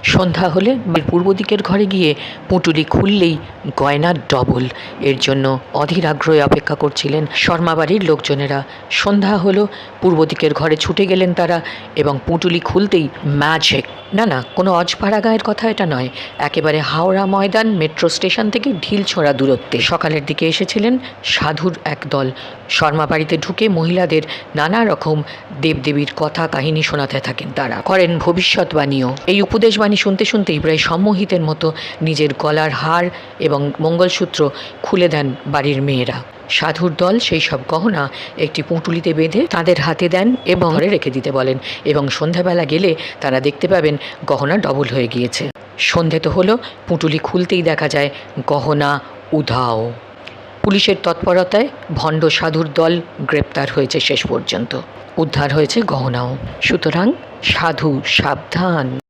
সন্ধ্যা হলে পূর্ব দিকের ঘরে গিয়ে পুঁটুলি খুললেই গয়না ডবল। এর জন্য অধীর আগ্রহে অপেক্ষা করছিলেন শর্মা বাড়ির লোকজনেরা। সন্ধ্যা হলো, পূর্ব দিকের ঘরে ছুটে গেলেন তারা এবং পুঁটুলি খুলতেই ম্যাজিক। না, কোনো অজপাড়া গায়ের কথা এটা নয়, একেবারে হাওড়া ময়দান মেট্রো স্টেশন থেকে ঢিল ছোঁড়া দূরত্বে সকালের দিকে এসেছিলেন সাধুর এক দল। শর্মা বাড়িতে ঢুকে মহিলাদের নানা রকম দেবদেবীর কথা কাহিনী শোনাতে থাকেন। তারা করেন ভবিষ্যৎবাণীও। এই উপদেশবাণী শুনতে শুনতেই প্রায় সম্মোহিতের মতো নিজের গলার হার এবং মঙ্গলসূত্র খুলে দেন বাড়ির মেয়েরা। সাধুর দল সেই সব গহনা একটি পুঁটুলিতে বেঁধে তাদের হাতে দেন এবং ঘরে রেখে দিতে বলেন, এবং সন্ধ্যাবেলা গেলে তারা দেখতে পাবেন গহনা ডবল হয়ে গিয়েছে। সন্ধে তো হলো, পুঁটুলি খুলতেই দেখা যায় গহনা উধাও। পুলিশের তৎপরতায় ভণ্ড সাধুর দল গ্রেপ্তার হয়েছে, শেষ পর্যন্ত উদ্ধার হয়েছে গহনাও। সুতরাং সাধু সাবধান।